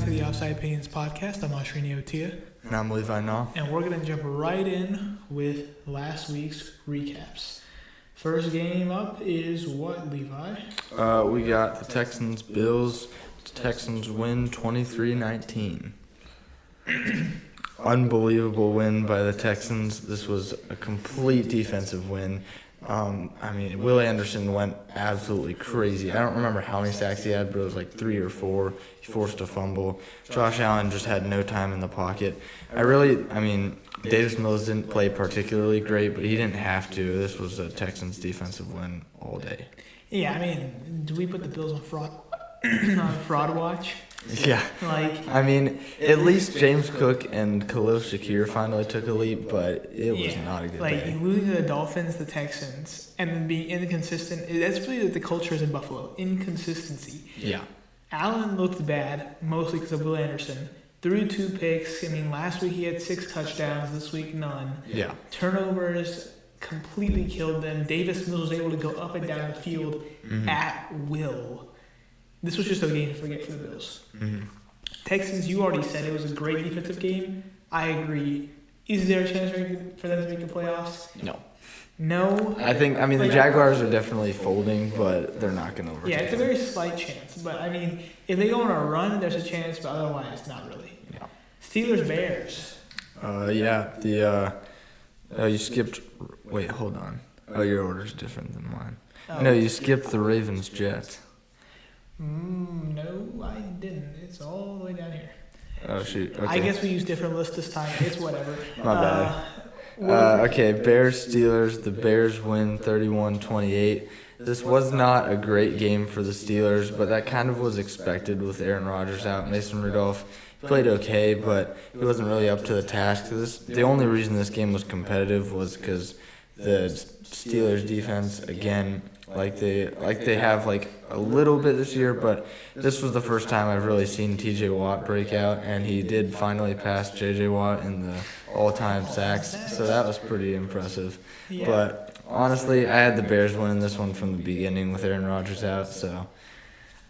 to the Offside Opinions podcast. I'm Ashrini Otia. And I'm Levi Naw. And we're going to jump right in with last week's recaps. First game up is what, Levi? We got the Texans-Bills. The Texans win 23-19. Unbelievable win by the Texans. This was a complete defensive win. Will Anderson went absolutely crazy. I don't remember how many sacks he had, but it was like 3 or 4. He forced a fumble. Josh Allen just had no time in the pocket. Davis Mills didn't play particularly great, but he didn't have to. This was a Texans defensive win all day. Yeah, do we put the Bills on fraud watch? Yeah. At least James Cook and Khalil Shakir finally took a leap, but it was not a good day. Losing to the Dolphins, the Texans, and then being inconsistent. That's really what the culture is in Buffalo. Inconsistency. Yeah. Allen looked bad, mostly because of Will Anderson. Threw 2 picks. Last week he had 6 touchdowns. This week, none. Yeah. Turnovers completely killed them. Davis Mills was able to go up and down the field at will. This was just a game to forget for the Bills. Mm-hmm. Texans, you already said it was a great defensive game. I agree. Is there a chance for them to make the playoffs? No? I think, the Jaguars are definitely folding, but they're not going to overtake. Yeah, it's a very slight chance. But, if they go on a run, there's a chance, but otherwise, not really. Yeah. Steelers-Bears. You skipped, wait, hold on. Oh, your order's different than mine. Oh. No, you skipped the Ravens-Jets. No, I didn't. It's all the way down here. Oh, shoot. Okay. I guess we use different lists this time. It's whatever. My bad. Bears-Steelers. The Bears win 31-28. This was not a great game for the Steelers, but that kind of was expected with Aaron Rodgers out. Mason Rudolph played okay, but he wasn't really up to the task. The only reason this game was competitive was because the Steelers defense, again, they have a little bit this year, but this was the first time I've really seen T.J. Watt break out, and he did finally pass J.J. Watt in the all-time sacks, so that was pretty impressive. Yeah. But honestly, I had the Bears winning this one from the beginning with Aaron Rodgers out, so.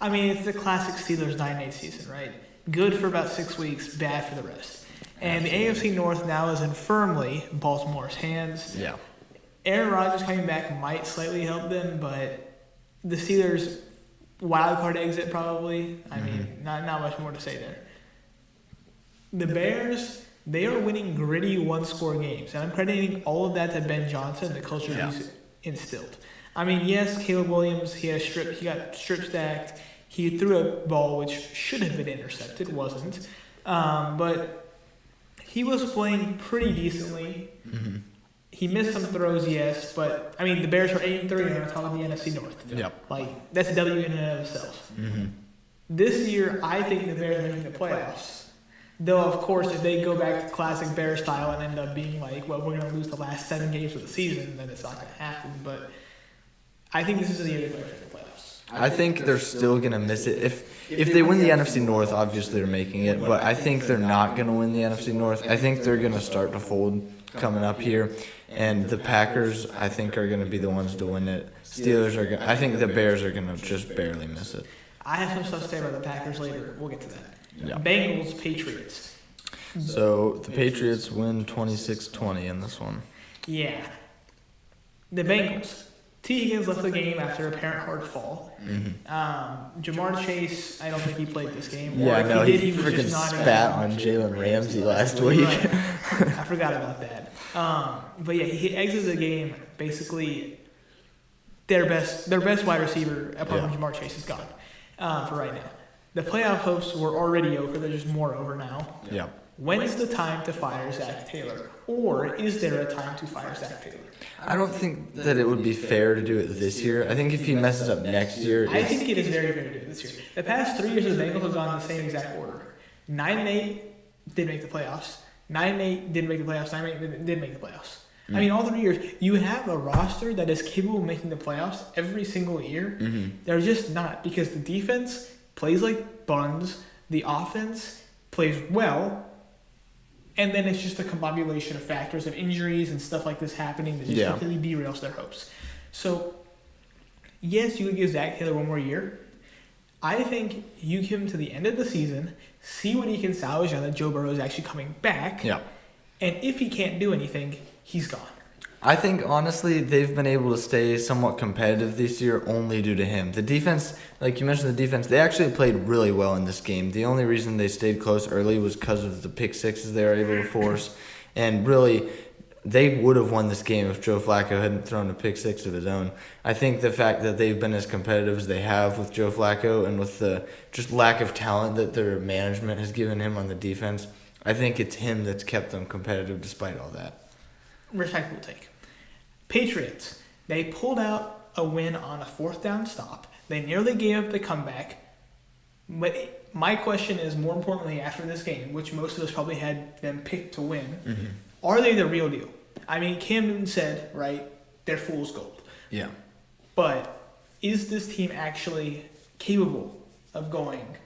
It's the classic Steelers 9-8 season, right? Good for about 6 weeks, bad for the rest. And the AFC North now is in firmly Baltimore's hands. Yeah. Aaron Rodgers coming back might slightly help them, but the Steelers wild card exit probably. Not much more to say there. The Bears, they are winning gritty one-score games, and I'm crediting all of that to Ben Johnson, the culture he's instilled. Yes, Caleb Williams, he got strip stacked. He threw a ball which should have been intercepted, wasn't. But he was playing pretty decently. Mm-hmm. He missed some throws, yes, but, the Bears are 8-3 and on top of the NFC North. Yep. That's a W in and of itself. Mm-hmm. This year, I think the Bears are making the playoffs. Though, of course, if they go back to classic Bear style and end up being we're going to lose the last 7 games of the season, then it's not going to happen. But I think this is the year they're making the playoffs. I think they're still going to miss it. If they win the NFC North, obviously they're making it, but I think they're not going to win the NFC North. I think they're going to start to fold coming up here. And the Packers, I think, are going to be the ones to win it. I think the Bears are going to just barely miss it. I have some stuff to say about the Packers later. We'll get to that. Yeah. Bengals, Patriots. So the Patriots win 26-20 in this one. Yeah. The Bengals. T. Higgins left the game after apparent hard fall. Mm-hmm. Jamar Chase, I don't think he played this game. Yeah, no, he freaking spat on Jalen Ramsey last week. Right. I forgot about that. But yeah, he exited the game basically. Their best wide receiver, apart from Jamar Chase, is gone for right now. The playoff hopes were already over. They're just more over now. Yeah. When is the time to fire Zach Taylor? Or is there a time to fire Zach Taylor? I don't think that it would be fair to do it this year. I think if he messes up next year... I think it is very fair to do it this year. The past 3 years, the Bengals have gone in the same exact order. 9-8 didn't make the playoffs. 9-8 didn't make the playoffs. 9-8 didn't make the playoffs. All 3 years, you have a roster that is capable of making the playoffs every single year. Mm-hmm. They're just not, because the defense plays like buns, the offense plays well, and then it's just a combination of factors of injuries and stuff like this happening that just completely derails their hopes. So, yes, you would give Zach Taylor one more year. I think you give him to the end of the season, see what he can salvage now that Joe Burrow is actually coming back. Yeah. And if he can't do anything, he's gone. I think, honestly, they've been able to stay somewhat competitive this year only due to him. The defense, like you mentioned, the defense, they actually played really well in this game. The only reason they stayed close early was because of the pick sixes they were able to force. And really, they would have won this game if Joe Flacco hadn't thrown a pick six of his own. I think the fact that they've been as competitive as they have with Joe Flacco and with the just lack of talent that their management has given him on the defense, I think it's him that's kept them competitive despite all that. Respectable take. Patriots, they pulled out a win on a 4th down stop. They nearly gave up the comeback. But my question is, more importantly, after this game, which most of us probably had them picked to win, are they the real deal? I mean, Cam Newton said, right, they're fool's gold. Yeah. But is this team actually capable of going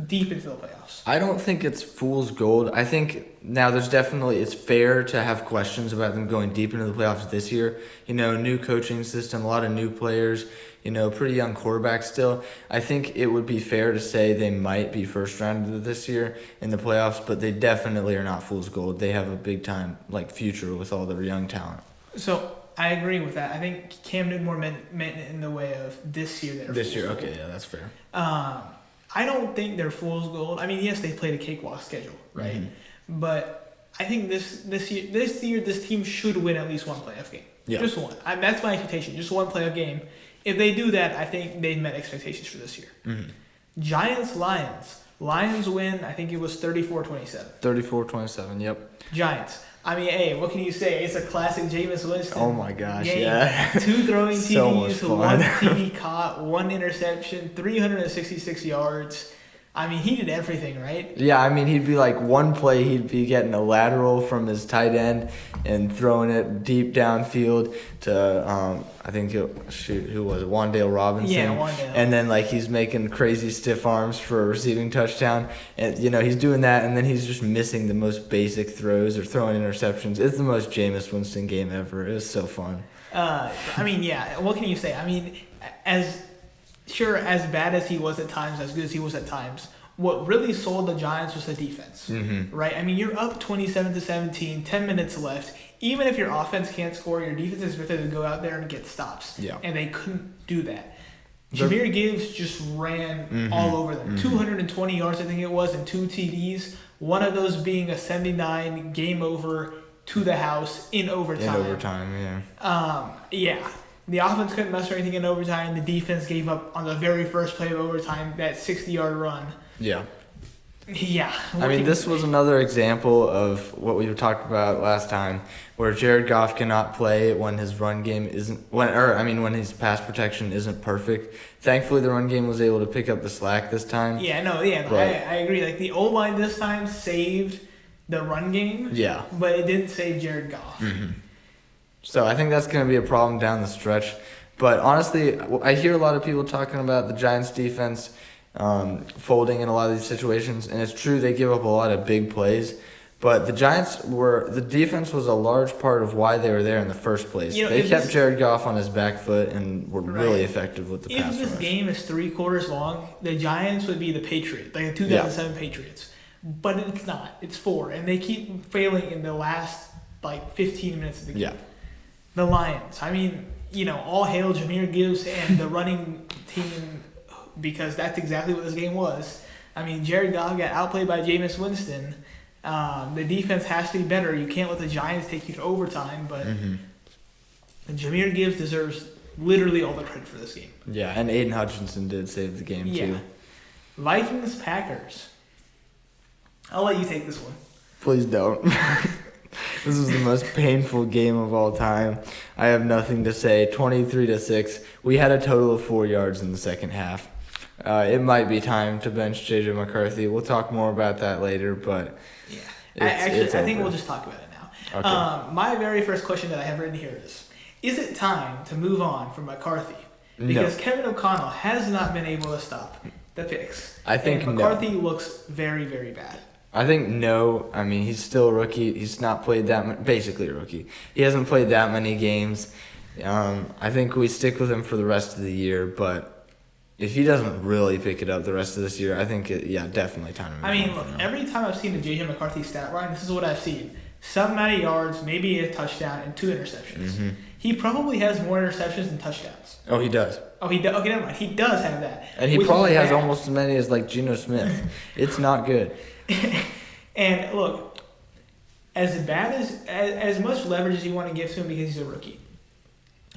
deep into the playoffs? I don't think it's fool's gold. I think now it's fair to have questions about them going deep into the playoffs this year. New coaching system, a lot of new players, pretty young quarterback still. I think it would be fair to say they might be first round this year in the playoffs, but they definitely are not fool's gold. They have a big time future with all their young talent. So I agree with that. I think Cam Newton more meant it in the way of this year. This year, okay, yeah, that's fair. I don't think they're fool's gold. I mean, yes, they played a cakewalk schedule, right? But I think this year, this team should win at least one playoff game. Yeah. Just one. That's my expectation. Just one playoff game. If they do that, I think they've met expectations for this year. Giants, Lions. Lions win, I think it was 34-27. 34-27, yep. Giants. I mean, hey, what can you say? It's a classic Jameis Winston. Oh my gosh, game. yeah. 2 throwing So much TDs, fun. 1 TD caught, 1 interception, 366 yards. I mean, he did everything, right? Yeah, I mean, he'd be one play, he'd be getting a lateral from his tight end and throwing it deep downfield to, I think, who was it? Wandale Robinson. Yeah, Wandale. And then, he's making crazy stiff arms for a receiving touchdown. And, he's doing that, and then he's just missing the most basic throws or throwing interceptions. It's the most Jameis Winston game ever. It was so fun. I mean, yeah, what can you say? I mean, as bad as he was at times, as good as he was at times, what really sold the Giants was the defense, right? I mean, you're up 27-17, 10 minutes left. Even if your offense can't score, your defense is expected to go out there and get stops. Yeah. And they couldn't do that. Jahmyr Gibbs just ran all over them. 220 yards, I think it was, and 2 TDs. One of those being a 79 game over to the house in overtime. In overtime, yeah. Yeah. The offense couldn't muster anything in overtime. The defense gave up on the very first play of overtime that 60-yard run. Yeah. Yeah. I mean, this was another example of what we talked about last time, where Jared Goff cannot play when his run game when his pass protection isn't perfect. Thankfully, the run game was able to pick up the slack this time. I agree. The O-line this time saved the run game. Yeah. But it didn't save Jared Goff. So I think that's going to be a problem down the stretch. But honestly, I hear a lot of people talking about the Giants' defense folding in a lot of these situations, and it's true they give up a lot of big plays. But the defense was a large part of why they were there in the first place. They kept Jared Goff on his back foot and were really effective with the pass rush. If this game is 3 quarters long, the Giants would be the Patriots, the 2007 Patriots. But it's not. It's 4, and they keep failing in the last 15 minutes of the game. Yeah. The Lions. I mean, all hail Jahmyr Gibbs and the running team, because that's exactly what this game was. I mean, Jared Goff got outplayed by Jameis Winston. The defense has to be better. You can't let the Giants take you to overtime, but Jahmyr Gibbs deserves literally all the credit for this game. Yeah, and Aiden Hutchinson did save the game too. Vikings, Packers. I'll let you take this one. Please don't. This was the most painful game of all time. I have nothing to say. 23-6. We had a total of 4 yards in the second half. It might be time to bench JJ McCarthy. We'll talk more about that later, but I think we'll just talk about it now. Okay. My very first question that I have written here is it time to move on from McCarthy? Because Kevin O'Connell has not been able to stop the picks. I think McCarthy looks very, very bad. I think no. I mean, he's still a rookie. He's not played basically a rookie. He hasn't played that many games. I think we stick with him for the rest of the year, but if he doesn't really pick it up the rest of this year, I think, definitely time to move I mean, on look, from now. every time I've seen the JJ McCarthy stat line, this is what I've seen. Some amount of yards, maybe a touchdown, and 2 interceptions. Mm-hmm. He probably has more interceptions than touchdowns. Oh, he does. Oh, he does. Okay, never mind. He does have that. And he probably has almost as many as, like, Geno Smith. It's not good. And, look, as bad as much leverage as you want to give to him because he's a rookie,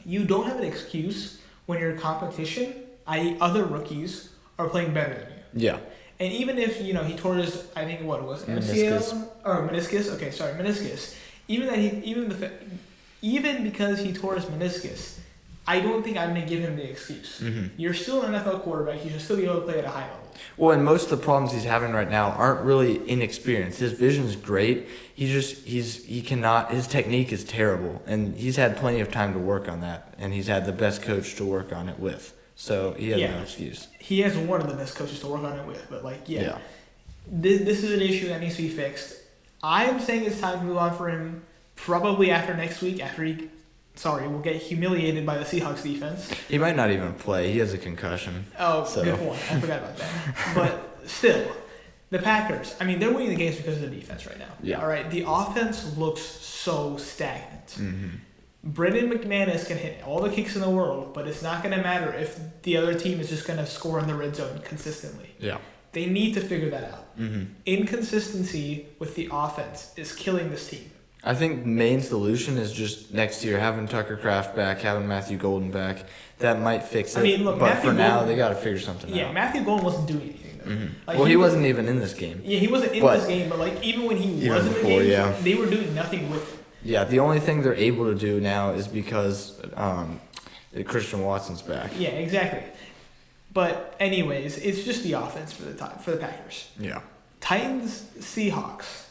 you don't have an excuse when your competition, i.e. other rookies, are playing better than you. Yeah. And even if, he tore his, I think, what was it? Meniscus. Or meniscus? Okay, sorry, meniscus. Even because he tore his meniscus, I don't think I'm going to give him the excuse. Mm-hmm. You're still an NFL quarterback. You should still be able to play at a high level. Well, and most of the problems he's having right now aren't really inexperience. His vision's great. He cannot. His technique is terrible, and he's had plenty of time to work on that, and he's had the best coach to work on it with. So he has no excuse. He has one of the best coaches to work on it with, but this is an issue that needs to be fixed. I'm saying it's time to move on for him. Probably after next week, we'll get humiliated by the Seahawks defense. He might not even play. He has a concussion. Oh, good point. I forgot about that. But still, the Packers, they're winning the games because of the defense right now. Yeah. All right, the offense looks so stagnant. Mm-hmm. Brendan McManus can hit all the kicks in the world, but it's not going to matter if the other team is just going to score in the red zone consistently. Yeah. They need to figure that out. Mm-hmm. Inconsistency with the offense is killing this team. I think the main solution is just next year having Tucker Kraft back, having Matthew Golden back. That might fix it. Look, but Matthew for now, Golden, they got to figure something out. Yeah, Matthew Golden wasn't doing anything, though. Mm-hmm. He wasn't even in this game. Yeah, he wasn't in this game, but even when he was in the game, they were doing nothing with him. Yeah, the only thing they're able to do now is because Christian Watson's back. Yeah, exactly. But anyways, it's just the offense for the Packers. Yeah. Titans, Seahawks.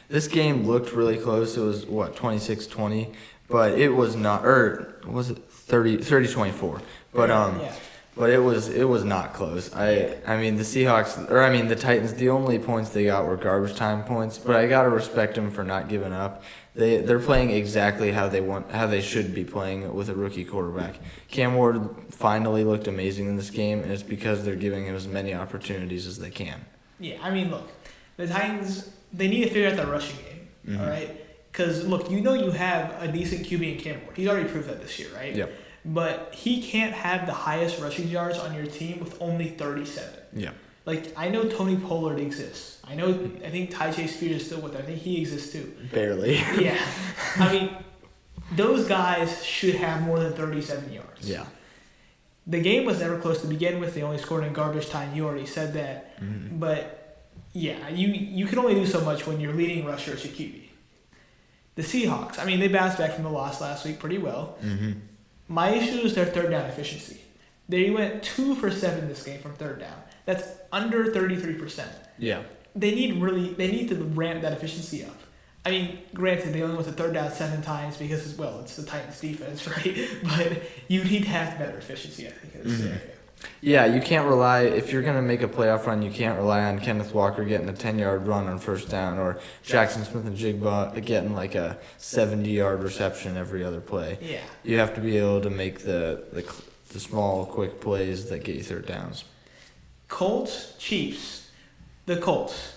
This game looked really close. It was, 26-20? But it was not, or was it 30-24? But it was not close. The Seahawks, the Titans, the only points they got were garbage time points, but I got to respect them for not giving up. They're playing exactly how they should be playing with a rookie quarterback. Cam Ward finally looked amazing in this game, and it's because they're giving him as many opportunities as they can. Yeah, look, the Titans, they need to figure out their rushing game, Mm-hmm. all right? Because, look, you have a decent QB in Cam Ward. He's already proved that this year, right? Yep. But he can't have the highest rushing yards on your team with only 37. Yeah. I know Tony Pollard exists. I think Ty Spears is still with there. I think he exists too. Barely. Yeah. Those guys should have more than 37 yards. Yeah. The game was never close to begin with. They only scored in garbage time. You already said that. Mm-hmm. But, yeah, you can only do so much when your leading rusher is your QB. The Seahawks, they bounced back from the loss last week pretty well. Mm-hmm. My issue is their third down efficiency. They went 2 for 7 this game from third down. That's under 33%. Yeah. They need to ramp that efficiency up. Granted, they only went to third down 7 times because, it's the Titans defense, right? But you need to have better efficiency, I think, in this scenario. Yeah, you can't rely, if you're going to make a playoff run, you can't rely on Kenneth Walker getting a 10-yard run on first down or Jackson Smith and Jigba getting like a 70-yard reception every other play. Yeah. You have to be able to make the small, quick plays that get you third downs. Colts, Chiefs. The Colts.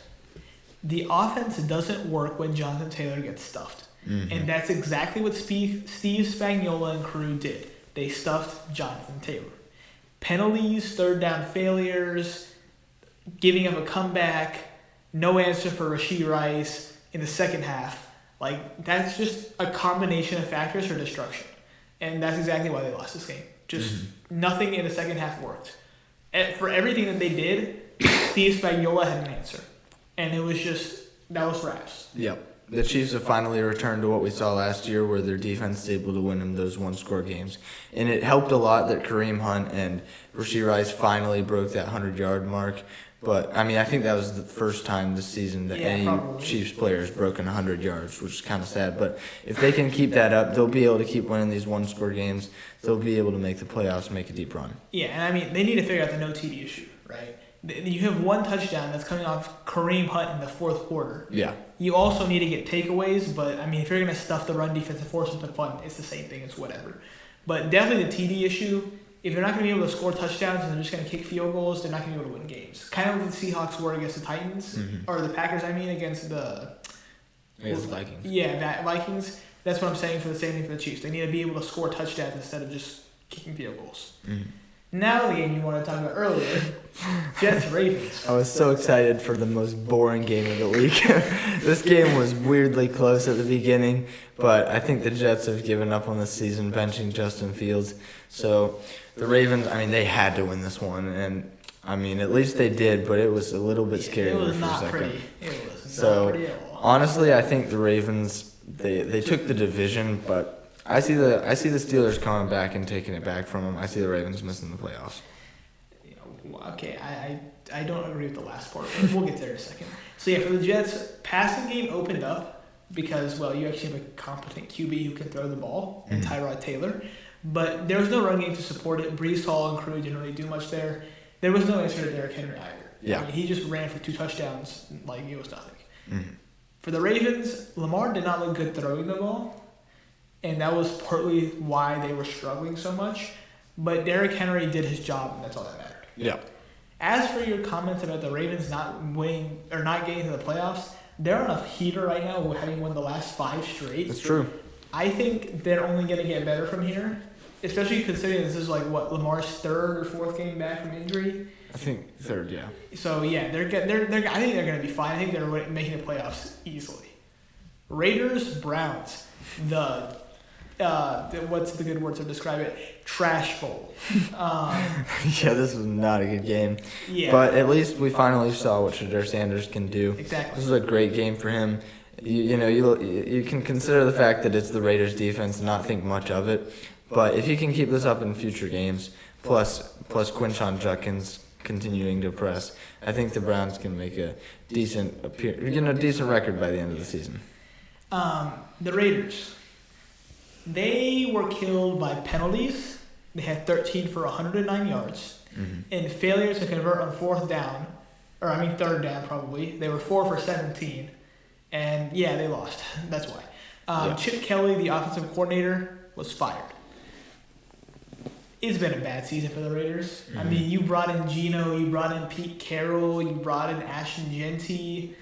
The offense doesn't work when Jonathan Taylor gets stuffed. Mm-hmm. And that's exactly what Steve Spagnuolo and crew did. They stuffed Jonathan Taylor. Penalties, third down failures, giving up a comeback, no answer for Rashee Rice in the second half. That's just a combination of factors for destruction. And that's exactly why they lost this game. Just nothing in the second half worked. And for everything that they did, Steve Spagnuolo had an answer. And that was raps. Yep. The Chiefs have finally returned to what we saw last year where their defense is able to win them those one-score games. And it helped a lot that Kareem Hunt and Rashee Rice finally broke that 100-yard mark. But, I think that was the first time this season that any Chiefs player has broken 100 yards, which is kind of sad. But if they can keep that up, they'll be able to keep winning these one-score games. They'll be able to make the playoffs, make a deep run. Yeah, and they need to figure out the no TD issue, right? You have one touchdown that's coming off Kareem Hunt in the fourth quarter. Yeah. You also need to get takeaways, but, if you're going to stuff the run defense and force something fun, it's the same thing. It's whatever. But definitely the TD issue if they're not going to be able to score touchdowns and they're just going to kick field goals, they're not going to be able to win games. Kind of what the Seahawks were against the Titans, or the Packers, against the Vikings. Yeah, Vikings. That's what I'm saying for the same thing for the Chiefs. They need to be able to score touchdowns instead of just kicking field goals. Now the game you wanted to talk about earlier, Jets-Ravens. I was so excited for the most boring game of the week. This game was weirdly close at the beginning, but I think the Jets have given up on the season benching Justin Fields. So the Ravens, they had to win this one, and at least they did, but it was a little bit scary for a second. It was not pretty. It was so, not pretty at all. Honestly, I think the Ravens, they took the division, but I see the Steelers coming back and taking it back from them. I see the Ravens missing the playoffs. Okay, I don't agree with the last part. We'll get there in a second. So, for the Jets, passing game opened up because, you actually have a competent QB who can throw the ball, and Tyrod Taylor. But there was no run game to support it. Breece Hall and crew didn't really do much there. There was no answer to Derrick Henry either. Yeah. He just ran for 2 touchdowns like it was nothing. For the Ravens, Lamar did not look good throwing the ball. And that was partly why they were struggling so much. But Derrick Henry did his job, and that's all that mattered. Yeah. As for your comments about the Ravens not winning or not getting to the playoffs, they're on a heater right now, having won the last 5 straight. That's true. I think they're only going to get better from here, especially considering this is Lamar's 3rd or 4th game back from injury. I think 3rd, yeah. So I think they're going to be fine. I think they're making the playoffs easily. Raiders, Browns, what's the good word to describe it? Trash bowl. Yeah, this was not a good game. Yeah. But at least we finally saw what Shadur Sanders can do. Exactly. This was a great game for him. You can consider the fact that it's the Raiders' defense and not think much of it. But if he can keep this up in future games, plus Quinshon Judkins continuing to press, I think the Browns can make a decent record by the end of the season. The Raiders. They were killed by penalties. They had 13 for 109 yards. And failures to convert on 3rd down probably. They were 4 for 17. And they lost. That's why. Chip Kelly, the offensive coordinator, was fired. It's been a bad season for the Raiders. You brought in Geno, you brought in Pete Carroll, you brought in Ashton Genty,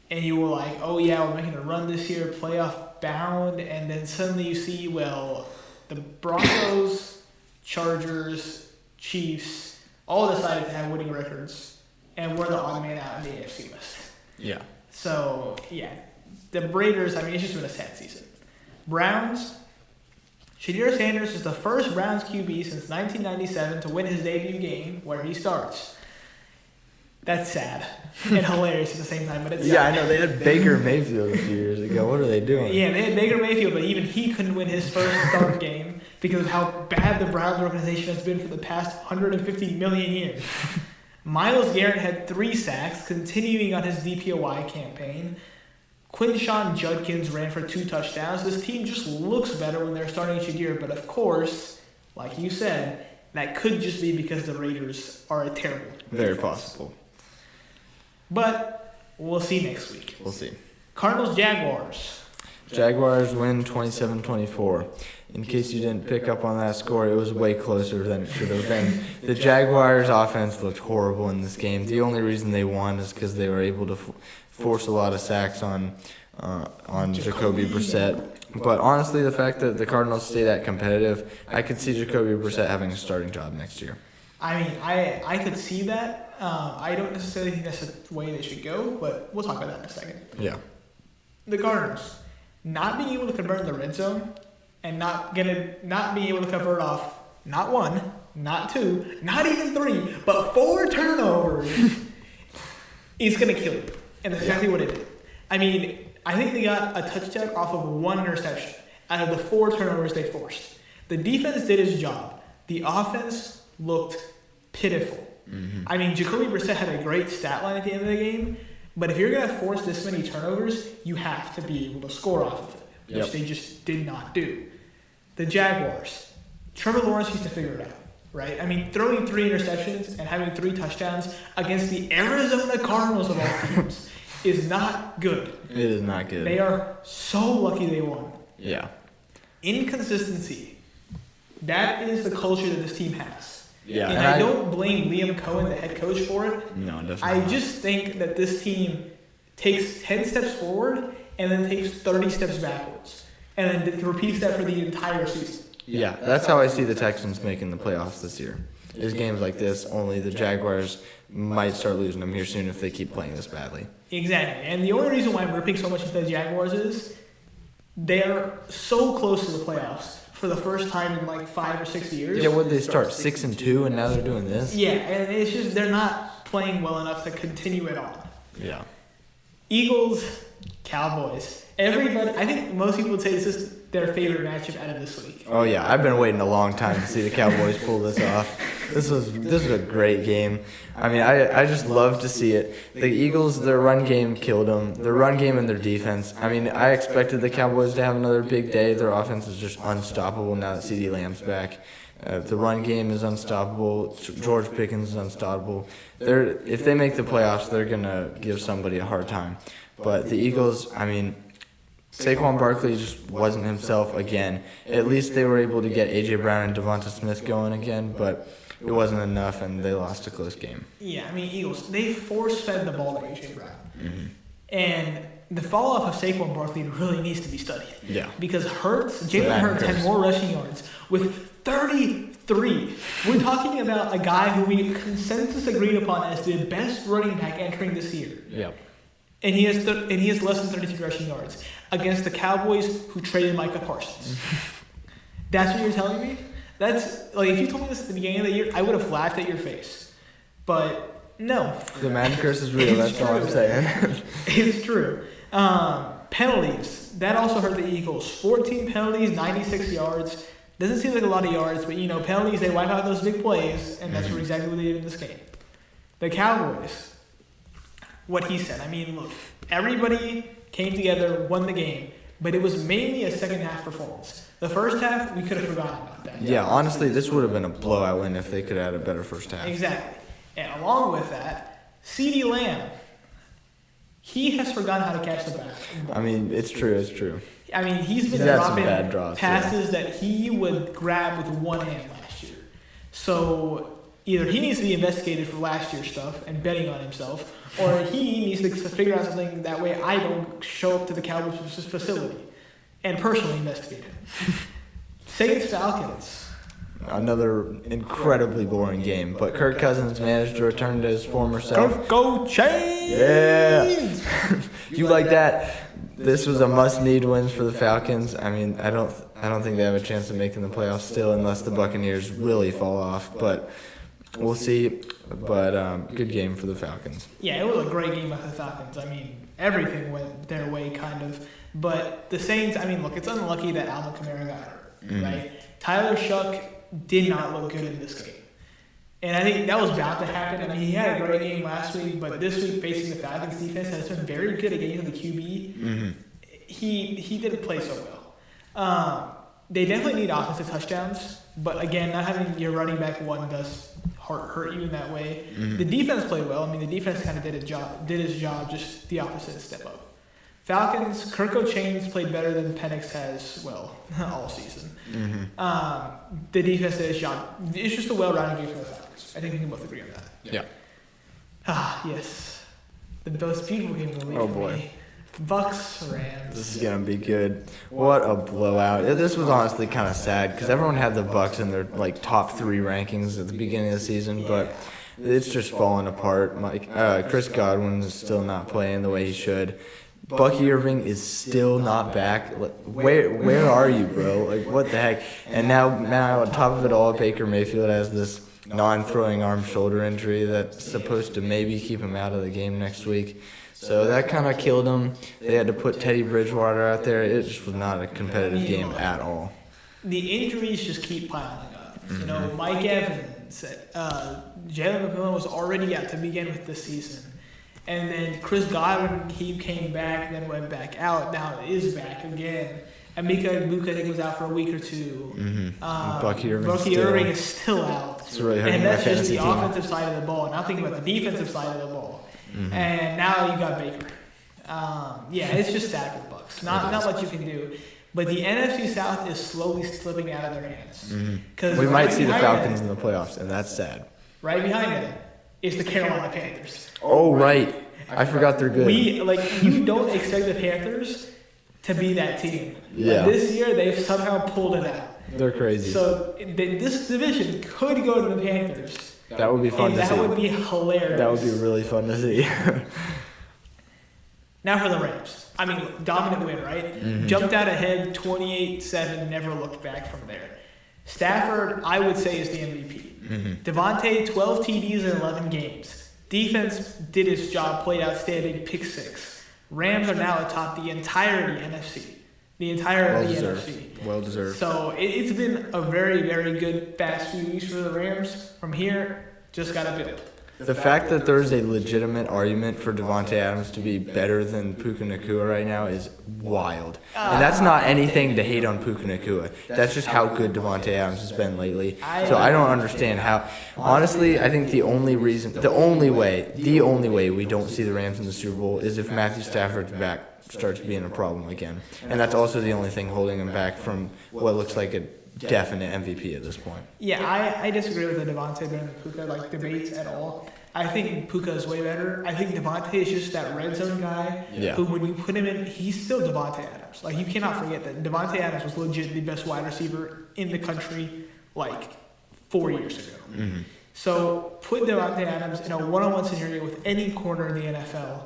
and you were like, oh yeah, we're making a run this year, playoff bound, and then suddenly you see, the Broncos, Chargers, Chiefs, all decided to have winning records, and we're the odd man out in the AFC West. Yeah. So, the Raiders, it's just been a sad season. Browns, Shadur Sanders is the first Browns QB since 1997 to win his debut game where he starts. That's sad and hilarious at the same time, but it's sad. Yeah, I know. They had Baker Mayfield a few years ago. What are they doing? Yeah, they had Baker Mayfield, but even he couldn't win his first start game because of how bad the Browns organization has been for the past 150 million years. Myles Garrett had 3 sacks, continuing on his DPOY campaign. Quinshon Judkins ran for 2 touchdowns. This team just looks better when they're starting Shadur, but of course, like you said, that could just be because the Raiders are a terrible defense. Very possible. But we'll see next week. We'll see. Cardinals-Jaguars. Jaguars win 27-24. In case you didn't pick up on that score, it was way closer than it should have been. The Jaguars' offense looked horrible in this game. The only reason they won is because they were able to force a lot of sacks on Jacoby Brissett. But honestly, the fact that the Cardinals stay that competitive, I could see Jacoby Brissett having a starting job next year. I could see that. I don't necessarily think that's the way they should go, but we'll talk about that in a second. Yeah. The Cardinals, not being able to convert in the red zone and not being able to convert off not 1, not 2, not even 3, but 4 turnovers is going to kill you. And that's exactly what it did. I think they got a touchdown off of 1 interception out of the 4 turnovers they forced. The defense did its job. The offense looked pitiful. Jacoby Brissett had a great stat line at the end of the game, but if you're going to force this many turnovers, you have to be able to score off of it, which they just did not do. The Jaguars, Trevor Lawrence used to figure it out, right? Throwing 3 interceptions and having 3 touchdowns against the Arizona Cardinals of all teams is not good. It is not good. They are so lucky they won. Yeah. Inconsistency. That is the culture that this team has. Yeah, and I don't blame Liam Cohen, the head coach, for it. No, definitely I not. just think that this team takes 10 steps forward and then takes 30 steps backwards. And then repeats that for the entire season. Yeah, that's how I see the Texans making the playoffs this year. Is games like this, only the Jaguars might start losing them here soon if they keep playing this badly. Exactly. And the only reason why I'm ripping so much into the Jaguars is they're so close to the playoffs for the first time in like 5 or 6 years. Yeah, what did they start 6-2 and now they're doing this? Yeah, and it's just they're not playing well enough to continue it on. Yeah. Eagles, Cowboys. Everybody, I think most people would say this is their favorite matchup out of this week. Oh yeah, I've been waiting a long time to see the Cowboys pull this off. This was a great game. I mean, I just love to see it. The Eagles, their run game killed them. Their run game and their defense. I mean, I expected the Cowboys to have another big day. Their offense is just unstoppable now that CeeDee Lamb's back. The run game is unstoppable. George Pickens is unstoppable. If they make the playoffs, they're gonna give somebody a hard time. But the Eagles, I mean, Saquon Barkley just wasn't himself again. At least they were able to get A.J. Brown and Devonta Smith going again, but it wasn't enough, and they lost a close game. Yeah, I mean, Eagles, they force-fed the ball to A.J. Brown. Mm-hmm. And the fall-off of Saquon Barkley really needs to be studied. Yeah. Because Jalen Hurts had more rushing yards with 33. We're talking about a guy who we consensus agreed upon as the best running back entering this year. Yeah. And he has less than 33 rushing yards against the Cowboys who traded Micah Parsons. That's what you're telling me? That's like, if you told me this at the beginning of the year, I would have laughed at your face. But no. The man curse is real, that's all I'm saying. It's true. Penalties. That also hurt the Eagles. 14 penalties, 96 yards. Doesn't seem like a lot of yards, but penalties, they wipe out those big plays, and that's exactly what they did in this game. The Cowboys. What he said. I mean, look, everybody came together, won the game, but it was mainly a second half performance. The first half, we could have forgotten about that. Yeah, honestly, this would have been a blowout win if they could have had a better first half. Exactly. And along with that, CeeDee Lamb, he has forgotten how to catch the ball. I mean, it's true. I mean, he's been had some dropping bad drops, passes that he would grab with one hand last year. So either he needs to be investigated for last year's stuff and betting on himself, or he needs to figure out something that way I don't show up to the Cowboys facility and personally investigate him. Saints Falcons. Another incredibly boring game, but Kirk Cousins managed to return to his former self. Go Chains! Yeah. You like that? This was a must-need win for the Falcons. I mean, I don't think they have a chance of making the playoffs still, unless the Buccaneers really fall off. But we'll see. But good game for the Falcons. Yeah, it was a great game by the Falcons. I mean, everything went their way, kind of. But the Saints, I mean, look, it's unlucky that Alvin Kamara got hurt, right? Tyler Shuck did not look good in this game. And I think that was bound to happen. I mean, he had a great game last week, but this week facing the Falcons defense has been very good against the QB. Mm-hmm. He didn't play so well. They definitely need offensive touchdowns, but again, not having your running back one does hurt you in that way. Mm-hmm. The defense played well. I mean, the defense kind of did his job, just the opposite step up. Falcons, Kirko Chains played better than Penix has, well, all season. Mm-hmm. The defense did its job. It's just a well-rounded game for the Falcons. I think we can both agree on that. Yeah. Yes. The most beautiful game of the week. Oh, for boy. me. Bucks, Rams. This is gonna be good. What a blowout! This was honestly kind of sad because everyone had the Bucks in their top 3 rankings at the beginning of the season, but it's just falling apart. Chris Godwin is still not playing the way he should. Bucky Irving is still not back. Where are you, bro? Like, what the heck? And now on top of it all, Baker Mayfield has this non-throwing arm shoulder injury that's supposed to maybe keep him out of the game next week. So that kind of killed him. They had to put Teddy Bridgewater out there. It just was not a competitive game at all. The injuries just keep piling up. Mm-hmm. Mike Evans, Jalen McMillan was already out to begin with this season. And then Chris Godwin, he came back, then went back out. Now is back again. And Mika, I think, was out for a week or two. Mm-hmm. Bucky Irving is still out. It's really and that's just the team. offensive side of the ball. Now thinking about the defensive side of the ball. Mm-hmm. And now you got Baker. It's just sad for the Bucks. Not much you can do. But the NFC South is slowly slipping out of their hands. We might see the Falcons in the playoffs, and that's sad. Right behind them is the Carolina Panthers. Oh, right. I forgot they're good. You don't expect the Panthers to be that team. Yeah. But this year, they've somehow pulled it out. They're crazy. So this division could go to the Panthers. That would be fun to see. That would be hilarious. That would be really fun to see. Now for the Rams. I mean, dominant win, right? Jumped out ahead 28-7, never looked back from there. Stafford, I would say, is the MVP. Devontae, 12 TDs in 11 games. Defense did its job, played outstanding, pick 6. Rams are now atop the entirety NFC. The entirety of the NFC. Well deserved. So it's been a very, very good past few weeks for the Rams. From here, just got to build. The fact that there's a legitimate argument for Devontae Adams to be better than Puka Nacua right now is wild. And that's not anything to hate on Puka Nacua. That's just how good Devontae Adams has been lately. So I don't understand how. Honestly, I think the only way we don't see the Rams in the Super Bowl is if Matthew Stafford's back starts being a problem again. And that's also the only thing holding him back from what looks like a definite MVP at this point. Yeah, I disagree with the Devontae better than Puka debates at all. I think Puka is way better. I think Devontae is just that red zone guy who, when you put him in, he's still Devontae Adams. You cannot forget that Devontae Adams was legit the best wide receiver in the country 4 years ago. So put Devontae Adams in a one-on-one scenario with any corner in the NFL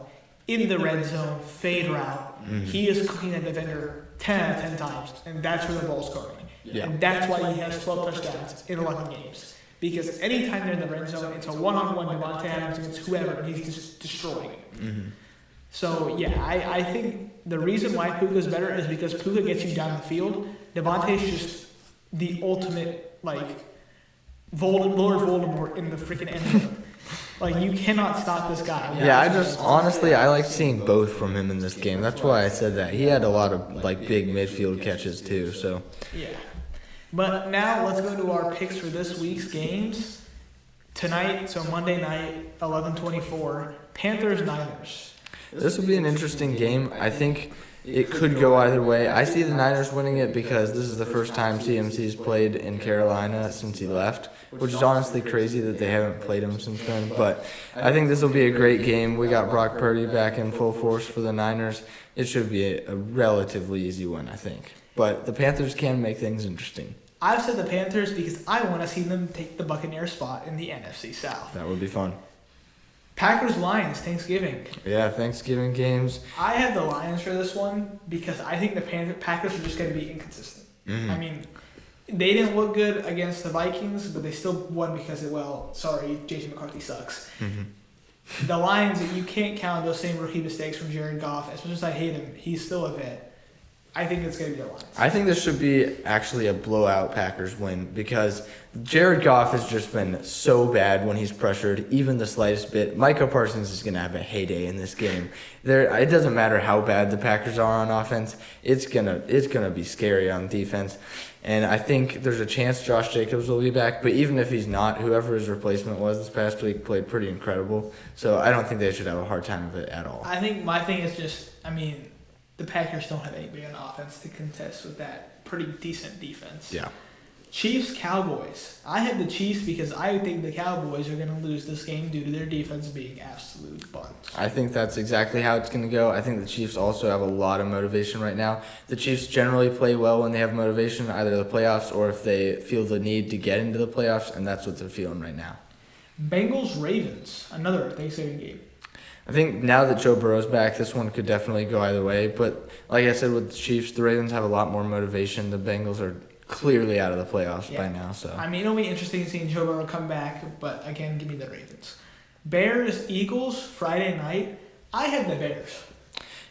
in the red zone, fade route. He is cooking that defender 10 out of 10 times, and that's where the ball's going. Yeah. And that's why he has 12 touchdowns in 11 games. Because anytime they're in the red zone, it's a one-on-one Devontae Adams against whoever, and he's just destroying it. So, yeah, I think the reason why Puka's better is because Puka gets you down the field. Devontae's just the ultimate, Lord Voldemort in the freaking end zone. You cannot stop this guy. Yeah, I like seeing both from him in this game. That's why I said that. He had a lot of, big midfield catches, too, so. Yeah. But now let's go to our picks for this week's games. Tonight, so Monday night, 11:24, Panthers-Niners. This will be an interesting game. I think it could go either way. I see the Niners winning it because this is the first time CMC's played in Carolina since he left, which is honestly crazy that they haven't played him since then. But I think this will be a great game. We got Brock Purdy back in full force for the Niners. It should be a relatively easy win, I think. But the Panthers can make things interesting. I've said the Panthers because I want to see them take the Buccaneers spot in the NFC South. That would be fun. Packers-Lions, Thanksgiving. Yeah, Thanksgiving games. I have the Lions for this one because I think the Packers are just going to be inconsistent. I mean, they didn't look good against the Vikings, but they still won because JJ McCarthy sucks. The Lions, you can't count those same rookie mistakes from Jared Goff. As much as I hate him, he's still a vet. I think it's going to be the Lions. I think this should be actually a blowout Packers win because Jared Goff has just been so bad when he's pressured, even the slightest bit. Micah Parsons is going to have a heyday in this game. It doesn't matter how bad the Packers are on offense. It's gonna be scary on defense. And I think there's a chance Josh Jacobs will be back, but even if he's not, whoever his replacement was this past week played pretty incredible. So I don't think they should have a hard time of it at all. I think my thing is just, the Packers don't have anybody on offense to contest with that pretty decent defense. Yeah. Chiefs, Cowboys. I have the Chiefs because I think the Cowboys are going to lose this game due to their defense being absolute bunts. I think that's exactly how it's going to go. I think the Chiefs also have a lot of motivation right now. The Chiefs generally play well when they have motivation, either the playoffs or if they feel the need to get into the playoffs, and that's what they're feeling right now. Bengals, Ravens. Another Thanksgiving game. I think now that Joe Burrow's back, this one could definitely go either way. But like I said with the Chiefs, the Ravens have a lot more motivation. The Bengals are clearly out of the playoffs by now. So it'll be interesting seeing Joe Burrow come back. But again, give me the Ravens. Bears, Eagles, Friday night. I have the Bears.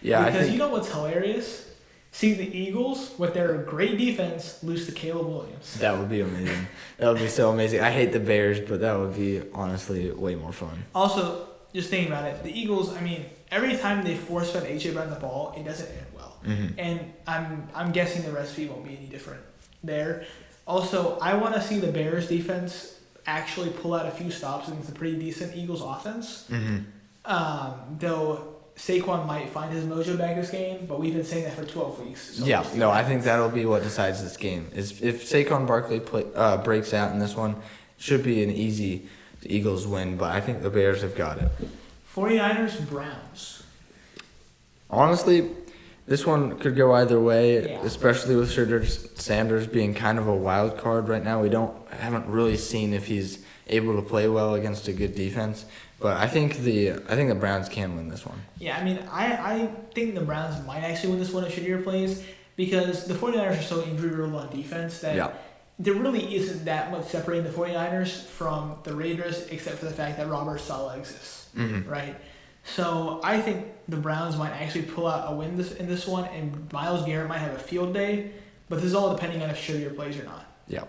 Yeah, because you know what's hilarious? See the Eagles with their great defense lose to Caleb Williams. That would be amazing. That would be so amazing. I hate the Bears, but that would be honestly way more fun. Also, just thinking about it, the Eagles, every time they force-fed A.J. Brown the ball, it doesn't end well. And I'm guessing the recipe won't be any different there. Also, I want to see the Bears defense actually pull out a few stops against a pretty decent Eagles offense. Though Saquon might find his mojo back this game, but we've been saying that for 12 weeks. So Yeah, no, I think that'll be what decides this game. Is if Saquon Barkley breaks out in this one, should be an easy Eagles win, but I think the Bears have got it. 49ers, Browns. Honestly, this one could go either way, Yeah. especially with Sanders being kind of a wild card right now. Haven't really seen if he's able to play well against a good defense. But I think the Browns can win this one. Yeah, I mean, I think the Browns might actually win this one if Shadir plays because the 49ers are so injury-riddled on defense that there really isn't that much separating the 49ers from the Raiders except for the fact that Robert Saleh exists, right? So I think the Browns might actually pull out a win in this one, and Myles Garrett might have a field day, but this is all depending on if Shadir plays or not. Yeah.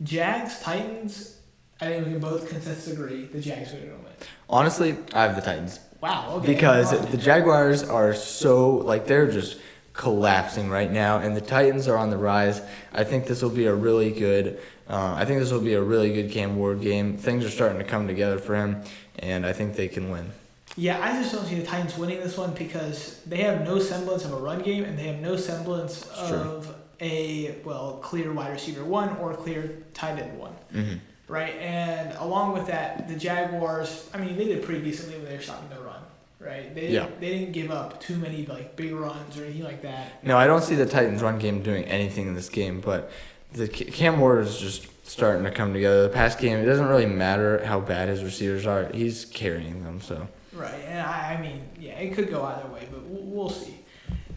Jags, Titans, I think we can both consensus agree the Jags are going to win. Honestly, I have the Titans. Wow, okay. Because the Jaguars are they're just collapsing right now, and the Titans are on the rise. I think this will be a really good Cam Ward game. Things are starting to come together for him, and I think they can win. Yeah, I just don't see the Titans winning this one because they have no semblance of a run game, and they have no semblance of a clear wide receiver one or clear tight end one. Mm-hmm. Right, and along with that, the Jaguars, I mean, they did pretty decently when they were stopping the run, right? They didn't give up too many big runs or anything like that. No, I don't see the Titans' run game doing anything in this game, but the Cam Ward is just starting to come together. The past game, it doesn't really matter how bad his receivers are; he's carrying them. So right, and I mean, yeah, it could go either way, but we'll see.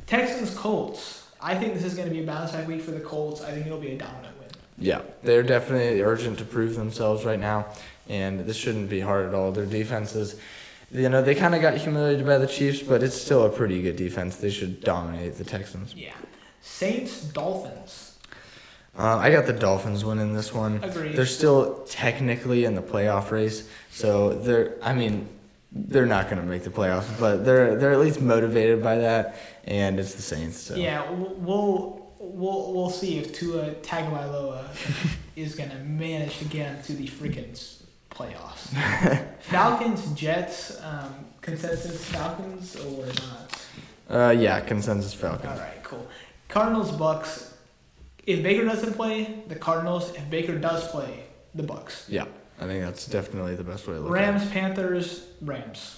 Texans Colts. I think this is going to be a bounce back week for the Colts. I think it'll be a dominant win. Yeah, they're definitely urgent to prove themselves right now, and this shouldn't be hard at all. Their defenses, they kind of got humiliated by the Chiefs, but it's still a pretty good defense. They should dominate the Texans. Yeah. Saints, Dolphins. I got the Dolphins winning this one. Agreed. They're still technically in the playoff race, so they're not going to make the playoffs, but they're at least motivated by that, and it's the Saints. So. Yeah, we'll see if Tua Tagovailoa is going to manage to get him to the freaking playoffs. Falcons, Jets, consensus Falcons or not? Yeah, consensus Falcons. All right, cool. Cardinals, Bucks. If Baker doesn't play, the Cardinals. If Baker does play, the Bucks. Yeah, I think that's definitely the best way to look Rams, at it. Panthers, Rams.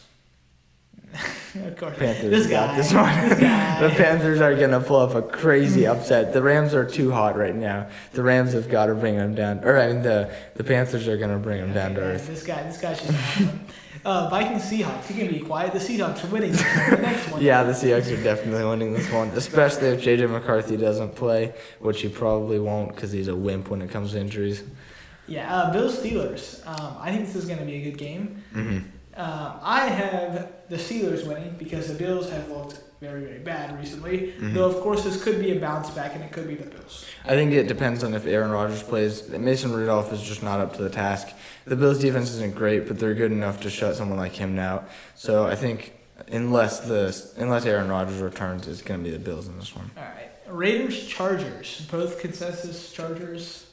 Of course. Panthers got this one. The Panthers are going to pull up a crazy upset. The Rams are too hot right now. The Rams have got to bring them down. The Panthers are going to bring them down to earth. This guy's just Vikings, Seahawks. He can be quiet. The Seahawks are winning the next one. Yeah, the Seahawks are definitely winning this one, especially if JJ McCarthy doesn't play, which he probably won't because he's a wimp when it comes to injuries. Yeah, Bills, Steelers. I think this is going to be a good game. Mm-hmm. I have the Steelers winning because the Bills have looked very, very bad recently. Mm-hmm. Though, of course, this could be a bounce back, and it could be the Bills. I think it depends on if Aaron Rodgers plays. Mason Rudolph is just not up to the task. The Bills' defense isn't great, but they're good enough to shut someone like him down. So I think unless Aaron Rodgers returns, it's going to be the Bills in this one. All right. Raiders, Chargers. Both consensus Chargers.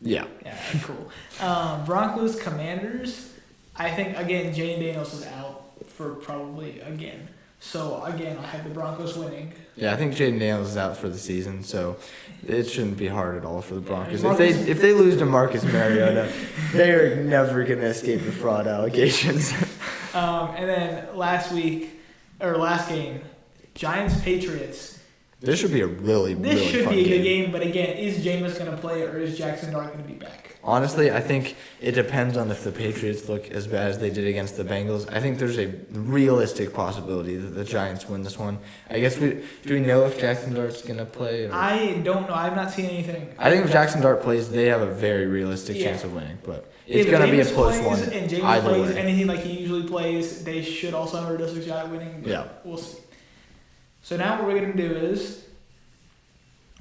Yeah. Yeah, cool. Broncos, Commanders. I think, again, Jane Daniels is out for probably again. So, again, I have the Broncos winning. Yeah, I think Jaden Daniels is out for the season, so it shouldn't be hard at all for the Broncos. If they lose to Marcus Mariota, they are never going to escape the fraud allegations. And then last game, Giants-Patriots. This should be a really fun game. This should be a good game, but again, is Jameis going to play or is Jackson Dart going to be back? Honestly, I think it depends on if the Patriots look as bad as they did against the Bengals. I think there's a realistic possibility that the Giants win this one. I guess do we know if Jackson Dart's going to play? Or? I don't know. I've not seen anything. I think if Jackson Dart plays, they have a very realistic chance of winning. But it's going to be a close one. And Jameis plays anything like he usually plays, they should also have a realistic shot at winning. Yeah. We'll see. So now what we're going to do is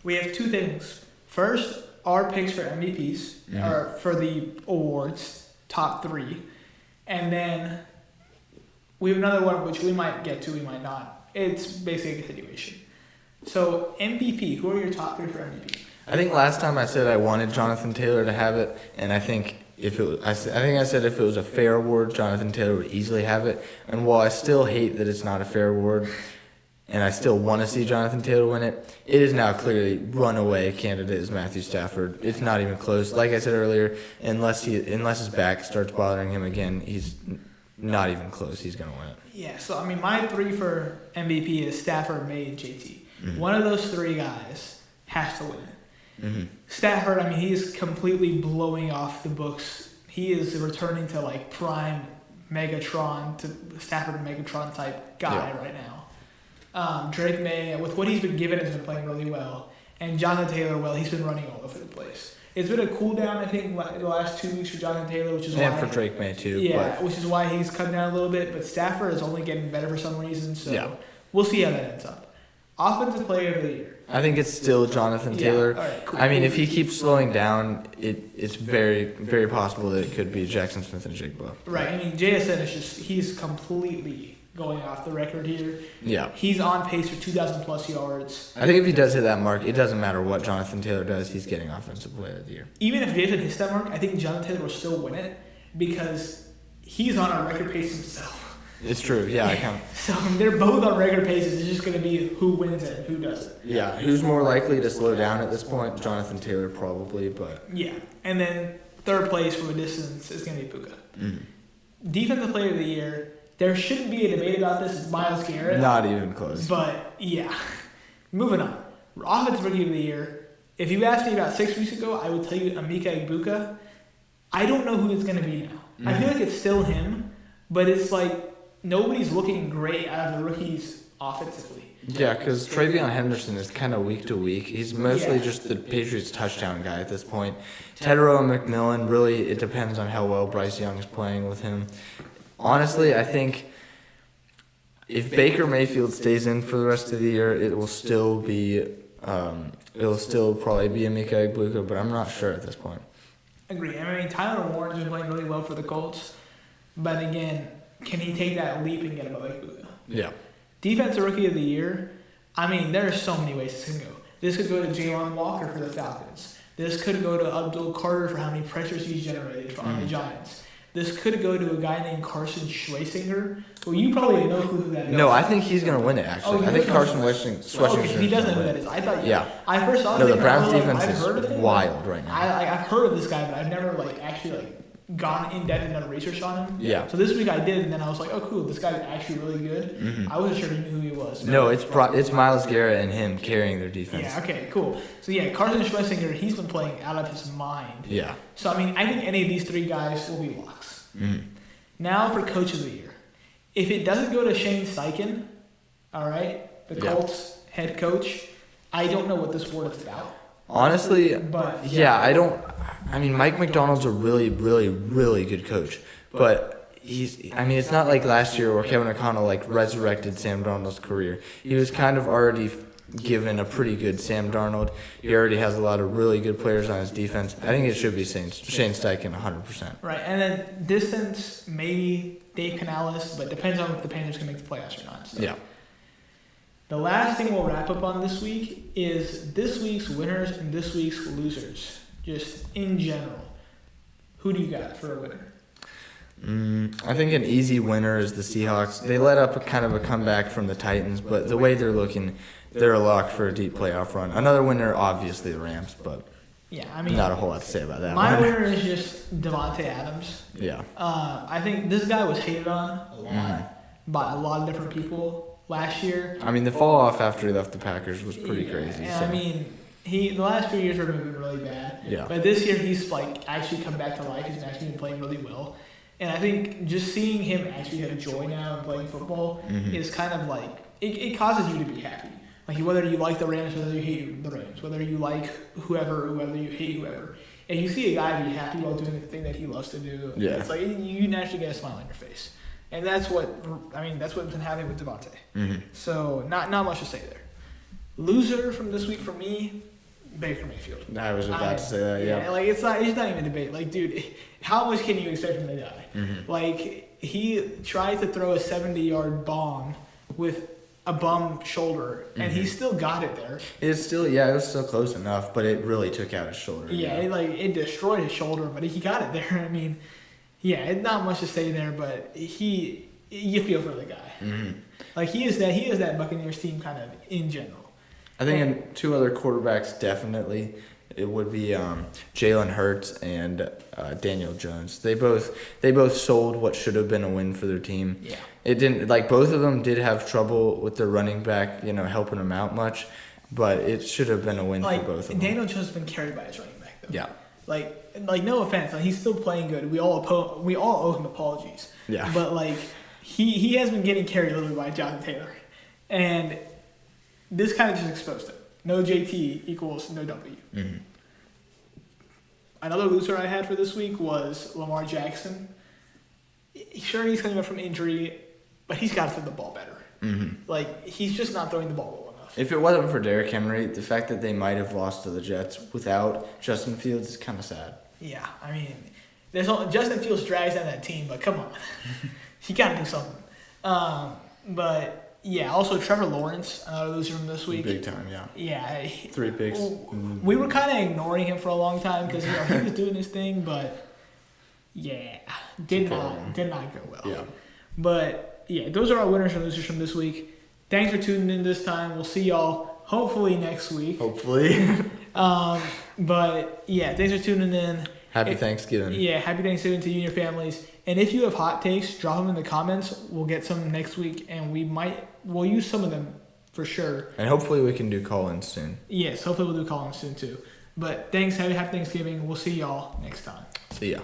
we have two things. First, our picks for MVPs, or for the awards, top 3. And then we have another one which we might get to, we might not. It's basically a continuation. So MVP, who are your top 3 for MVP? I think last time I said I wanted Jonathan Taylor to have it, and I think I think I said if it was a fair award, Jonathan Taylor would easily have it. And while I still hate that it's not a fair award, and I still want to see Jonathan Taylor win it, it is now clearly runaway candidate is Matthew Stafford. It's not even close. Like I said earlier, unless his back starts bothering him again, he's not even close. He's going to win it. Yeah, so I mean, my 3 for MVP is Stafford, May, and JT. One of those 3 guys has to win it. Stafford, I mean, he's completely blowing off the books. He is returning to like prime Megatron, to Stafford Megatron type guy right now. Drake May, with what he's been given, has been playing really well. And Jonathan Taylor, well, he's been running all over the place. It's been a cool down, I think, the last 2 weeks for Jonathan Taylor, which is why. And for Drake May, too. Yeah, which is why he's cutting down a little bit. But Stafford is only getting better for some reason, so we'll see how that ends up. Offensive Player of the Year. I think it's still Jonathan Taylor. All right, cool. I mean, if he keeps slowing down, it's very, very possible that it could be Jackson Smith and Jigba. Right. I mean, JSN is he's completely going off the record here. Yeah. He's on pace for 2,000+ yards. I think if he does hit that mark, it doesn't matter what Jonathan Taylor does, he's getting Offensive Player of the Year. Even if Jason hits that mark, I think Jonathan Taylor will still win it because he's on a record pace himself. It's true, yeah, I count. So they're both on record paces. It's just going to be who wins it and who doesn't. Yeah, who's more likely to slow down at this point? Jonathan Taylor probably, but... Yeah, and then third place from a distance is going to be Puka. Defensive Player of the Year, there shouldn't be a debate about this. It's Myles Garrett. Not even close. But, yeah. Moving on. Offensive Rookie of the Year. If you asked me about 6 weeks ago, I would tell you Emeka Egbuka. I don't know who it's going to be now. I feel like it's still him, but it's like nobody's looking great out of the rookies offensively. Yeah, because Travion Henderson is kind of week to week. He's mostly just the Patriots touchdown guy at this point. Tedrow and McMillan, really, it depends on how well Bryce Young is playing with him. Honestly, I think if Baker Mayfield stays in for the rest of the year, it will still be, it'll still probably be Emeka Egbuka, but I'm not sure at this point. Agree. I mean, Tyler Warren's been playing really well for the Colts, but again, can he take that leap and get above Egbuka? Yeah. Defensive Rookie of the Year, I mean, there are so many ways this can go. This could go to Jalen Walker for the Falcons. This could go to Abdul Carter for how many pressures he's generated on the Giants. This could go to a guy named Carson Schwesinger, who you probably know who that is. No, I think he's going to win it, actually. I think Carson Schwesinger. Okay, he doesn't know who that is. I thought, I first saw no, him. the Browns defense I've heard of is him. wild right now. I've heard of this guy, but I've never actually gone in depth and done research on him. Yeah. So this week I did, and then I was like, oh, cool, this guy's actually really good. I wasn't sure he knew who he was. No, it's Myles Garrett and him carrying their defense. Yeah, okay, cool. So yeah, Carson Schwesinger, he's been playing out of his mind. Yeah. So I mean, I think any of these 3 guys will be locks. Now for Coach of the Year. If it doesn't go to Shane Steichen, all right, the Colts head coach, I don't know what this award is about. Honestly, but I mean, Mike McDonald's a really, really, really good coach, but it's not like last year where Kevin O'Connell resurrected Sam Darnold's career. He was kind of already given a pretty good Sam Darnold. He already has a lot of really good players on his defense. I think it should be Shane Steichen 100%. Right, and then distance, maybe Dave Canales, but depends on if the Panthers can make the playoffs or not. So. Yeah. The last thing we'll wrap up on this week is this week's winners and this week's losers. Just in general. Who do you got for a winner? I think an easy winner is the Seahawks. They let up a kind of a comeback from the Titans, but the way they're looking, they're a lock for a deep playoff run. Another winner, obviously, the Rams, but not a whole lot to say about that. My winner is just Devontae Adams. Yeah. I think this guy was hated on a lot by a lot of different people last year. I mean, the fall off after he left the Packers was pretty crazy. And I mean, the last few years have been really bad. Yeah. But this year he's actually come back to life. He's actually been playing really well. And I think just seeing him actually have joy now in playing football is kind of it causes you to be happy. Whether you like the Rams, whether you hate the Rams, whether you like whoever, whether you hate whoever. And you see a guy be happy while doing the thing that he loves to do. Yeah. It's you naturally get a smile on your face. And that's what's been happening with Devontae. So not much to say there. Loser from this week for me, Baker Mayfield. I was about to say that, yeah. It's not even a debate. Dude, how much can you expect him to die? He tried to throw a 70-yard bomb with a bum shoulder, and he still got it there. It was still close enough, but it really took out his shoulder. Yeah, it destroyed his shoulder, but he got it there. I mean, yeah, it's not much to say there, but you feel for the guy. Mm-hmm. Like he is that Buccaneers team kind of in general. I think in two other quarterbacks definitely it would be Jalen Hurts and Daniel Jones. They both sold what should have been a win for their team. Yeah. It didn't, like, both of them did have trouble with their running back, helping them out much, but it should have been a win for both of them. Daniel Jones has been carried by his running back though. Yeah. Like no offense, he's still playing good. We all owe him apologies. Yeah. But he has been getting carried a little bit by Jonathan Taylor, and this kind of just exposed it. No JT equals no W. Mm-hmm. Another loser I had for this week was Lamar Jackson. Sure, he's coming back from injury, but he's got to throw the ball better. Mm-hmm. He's just not throwing the ball well enough. If it wasn't for Derrick Henry, the fact that they might have lost to the Jets without Justin Fields is kind of sad. Yeah, I mean, Justin Fields drags down that team, but come on. He got to do something. But... yeah, also Trevor Lawrence, another loser from this week. Big time, yeah. Yeah. 3 picks. We were kind of ignoring him for a long time because he was doing his thing, but yeah, did not go well. Yeah. But yeah, those are our winners and losers from this week. Thanks for tuning in this time. We'll see y'all hopefully next week. Hopefully. But yeah, thanks for tuning in. Happy Thanksgiving. Yeah, happy Thanksgiving to you and your families. And if you have hot takes, drop them in the comments. We'll get some next week, and we'll use some of them for sure. And hopefully we can do call-ins soon. Yes, hopefully we'll do call-ins soon too. But thanks, happy Thanksgiving. We'll see y'all next time. See ya.